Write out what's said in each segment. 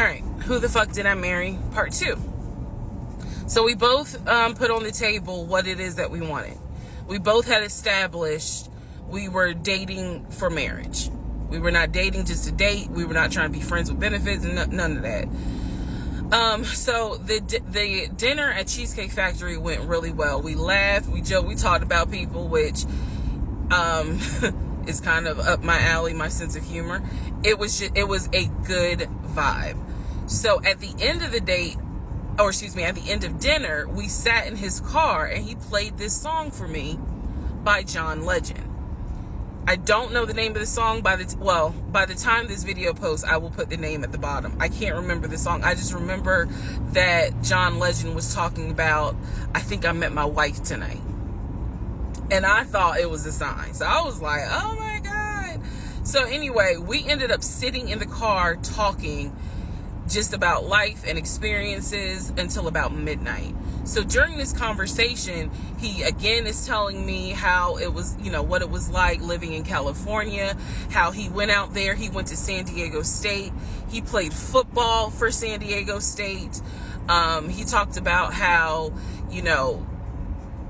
All right, who the fuck did I marry? Part 2. So we both put on the table what it is that we wanted. We both had established we were dating for marriage. We were not dating just to date. We were not trying to be friends with benefits and none of that. So the dinner at Cheesecake Factory went really well. We laughed, we joked, we talked about people, which is kind of up my alley, my sense of humor. It was a good vibe. So at the end of the date, at the end of dinner, we sat in his car and he played this song for me by John Legend. I don't know the name of the song. By the time this video posts, I will put the name at the bottom. I can't remember the song. I just remember that John Legend was talking about, I think I met my wife tonight. And I thought it was a sign. So I was like, oh my God. So anyway, we ended up sitting in the car talking just about life and experiences until about midnight. So during this conversation, he again is telling me how it was, what it was like living in California, how he went out there. He went to San Diego State. He played football for San Diego State. He talked about how,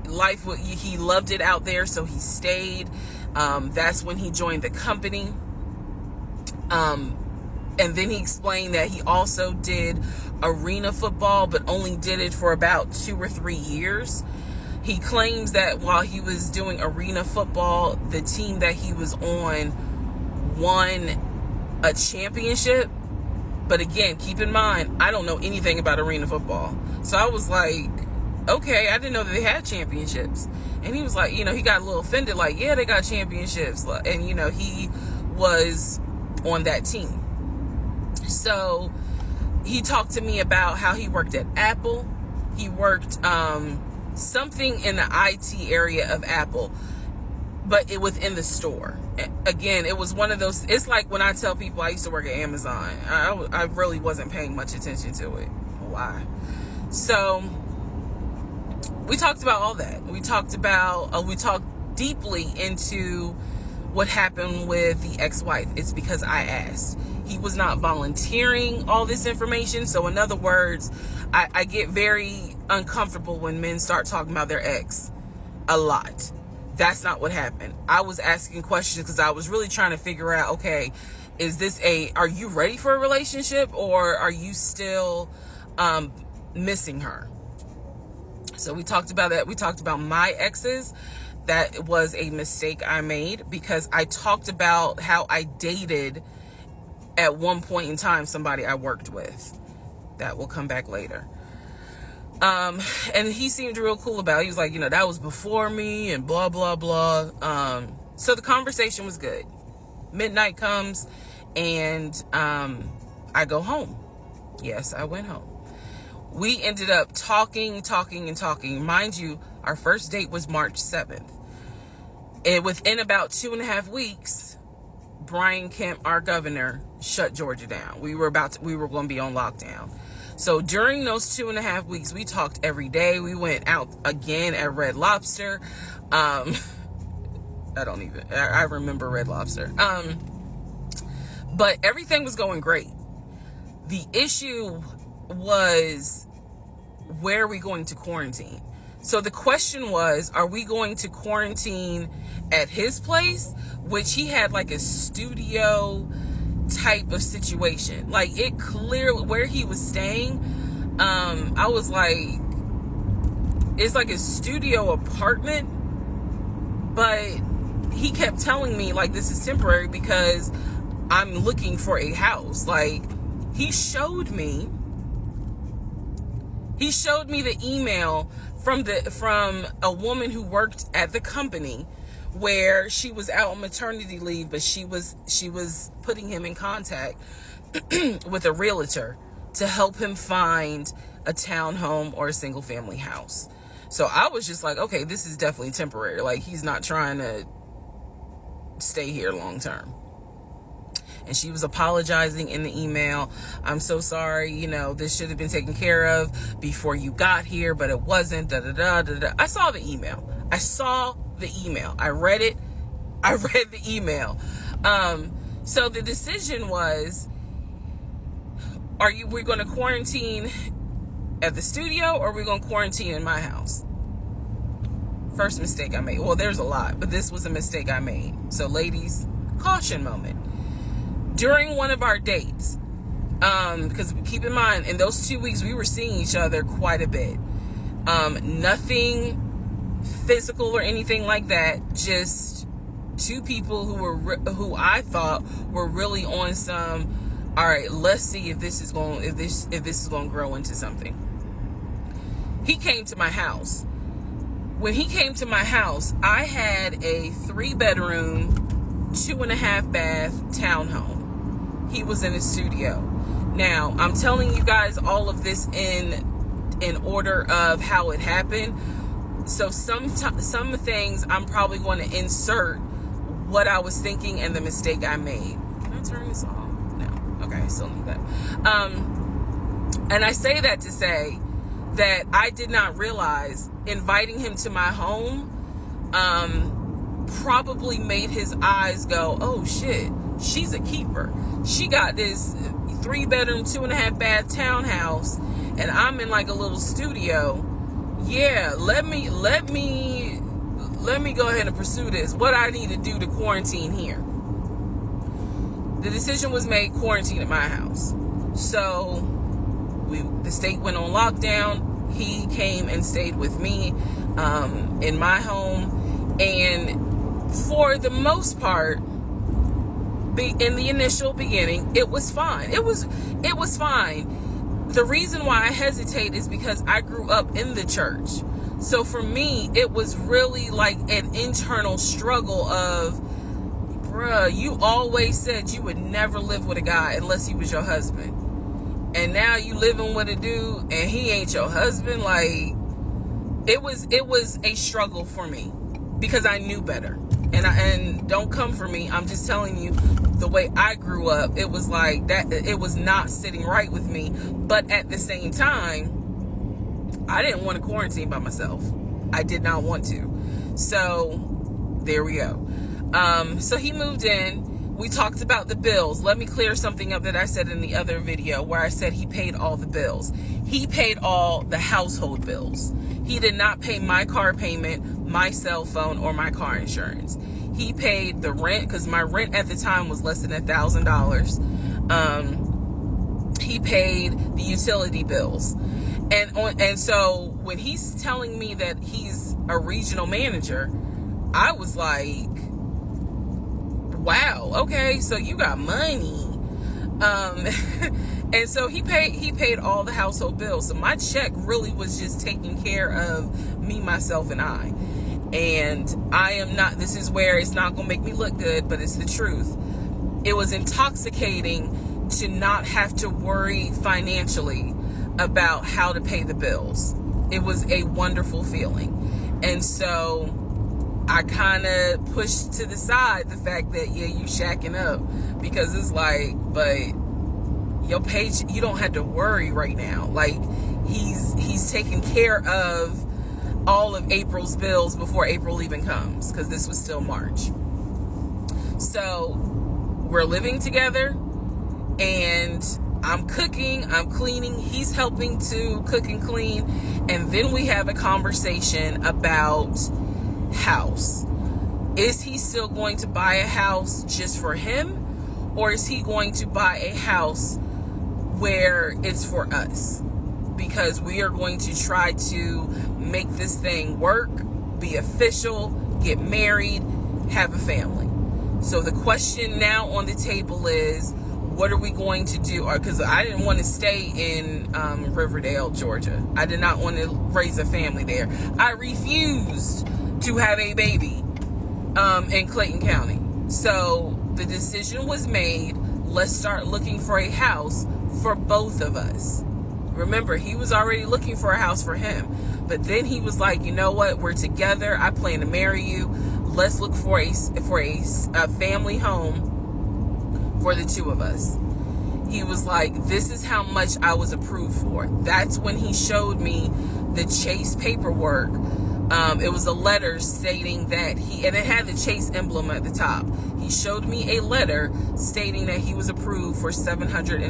life, he loved it out there, so he stayed. That's when he joined the company. And then he explained that he also did arena football, but only did it for about 2 or 3 years. He claims that while he was doing arena football, the team that he was on won a championship. But again, keep in mind, I don't know anything about arena football. So I was like, okay, I didn't know that they had championships. And he was like, he got a little offended, like, yeah, they got championships. And, he was on that team. So he talked to me about how he worked at Apple. He worked something in the IT area of Apple, but within the store. Again, it was one of those, it's like when I tell people I used to work at Amazon. I really wasn't paying much attention to it. Why? So we talked about all that. We talked deeply into what happened with the ex-wife. It's because I asked. He was not volunteering all this information. So in other words, I get very uncomfortable when men start talking about their ex a lot. That's not what happened. I was asking questions because I was really trying to figure out, okay, are you ready for a relationship, or are you still missing her? So we talked about that. We talked about my exes. That was a mistake I made because I talked about how I dated at one point in time somebody I worked with. That will come back later. And he seemed real cool about it. He was like, that was before me and blah, blah, blah. So the conversation was good. Midnight comes and I go home. Yes, I went home. We ended up talking. Mind you, our first date was March 7th. And within about 2.5 weeks, Brian Kemp, our governor, shut Georgia down. We were going to be on lockdown. So during those 2.5 weeks, we talked every day. We went out again at Red Lobster. I remember Red Lobster. But everything was going great. The issue was, where are we going to quarantine? So the question was, are we going to quarantine at his place, which he had like a studio type of situation. Like, it clearly, where he was staying, I was like, it's like a studio apartment, but he kept telling me like, this is temporary because I'm looking for a house. Like, he showed me the email from a woman who worked at the company where she was out on maternity leave, but she was putting him in contact with a realtor to help him find a townhome or a single family house. So I was just like, okay, this is definitely temporary. Like, he's not trying to stay here long term. And she was apologizing in the email. I'm so sorry, this should have been taken care of before you got here, but it wasn't. Da, da, da, da, da. I saw the email. I read it. I read the email. So the decision was, we're going to quarantine at the studio, or we're going to quarantine in my house? First mistake I made. Well, there's a lot, but this was a mistake I made. So ladies, caution moment. During one of our dates, because keep in mind, in those 2 weeks, we were seeing each other quite a bit. Nothing physical or anything like that. Just two people who I thought were really on some, all right, let's see if this is going to grow into something. He came to my house. When he came to my house, I had a 3-bedroom, 2.5-bath townhome. He was in a studio. Now, I'm telling you guys all of this in order of how it happened. So some things I'm probably going to insert what I was thinking and the mistake I made. Can I turn this off? No. Okay, I still need that. And I say that to say that I did not realize inviting him to my home probably made his eyes go, oh shit, she's a keeper. She got this 3-bedroom, 2.5-bath townhouse, and I'm in like a little studio. Yeah, let me go ahead and pursue this. What I need to do to quarantine here. The decision was made, quarantine at my house. So the state went on lockdown. He came and stayed with me in my home, and for the most part, in the initial beginning, it was fine. It was fine. The reason why I hesitate is because I grew up in the church. So for me, it was really like an internal struggle of, bruh, you always said you would never live with a guy unless he was your husband. And now you living with a dude and he ain't your husband. Like, it was a struggle for me because I knew better. And don't come for me. I'm just telling you the way I grew up. It was like that. It was not sitting right with me. But at the same time, I didn't want to quarantine by myself. I did not want to. So there we go. So he moved in. We talked about the bills. Let me clear something up that I said in the other video where I said he paid all the bills. He paid all the household bills. He did not pay my car payment, my cell phone, or my car insurance. He paid the rent, because my rent at the time was less than $1,000. He paid the utility bills. And so when he's telling me that he's a regional manager, I was like, wow, okay, so you got money. And so he paid all the household bills. So my check really was just taking care of me, myself, and I. And I am not, this is where it's not going to make me look good, but it's the truth. It was intoxicating to not have to worry financially about how to pay the bills. It was a wonderful feeling. And so I kind of pushed to the side the fact that, yeah, you shacking up, because it's like, but your paycheck, you don't have to worry right now. Like, he's taking care of all of April's bills before April even comes, because this was still March. So we're living together, and I'm cooking, I'm cleaning, he's helping to cook and clean, and then we have a conversation about house. Is he still going to buy a house just for him, or is he going to buy a house where it's for us? Because we are going to try to make this thing work, be official, get married, have a family. So the question now on the table is, what are we going to do? Because I didn't want to stay in Riverdale, Georgia. I did not want to raise a family there. I refused to have a baby in Clayton County. So the decision was made, let's start looking for a house for both of us. Remember, he was already looking for a house for him. But then he was like, you know what? We're together. I plan to marry you. Let's look for a family home for the two of us. He was like, this is how much I was approved for. That's when he showed me the Chase paperwork. It was a letter stating that and it had the Chase emblem at the top. He showed me a letter stating that he was approved for $750,000.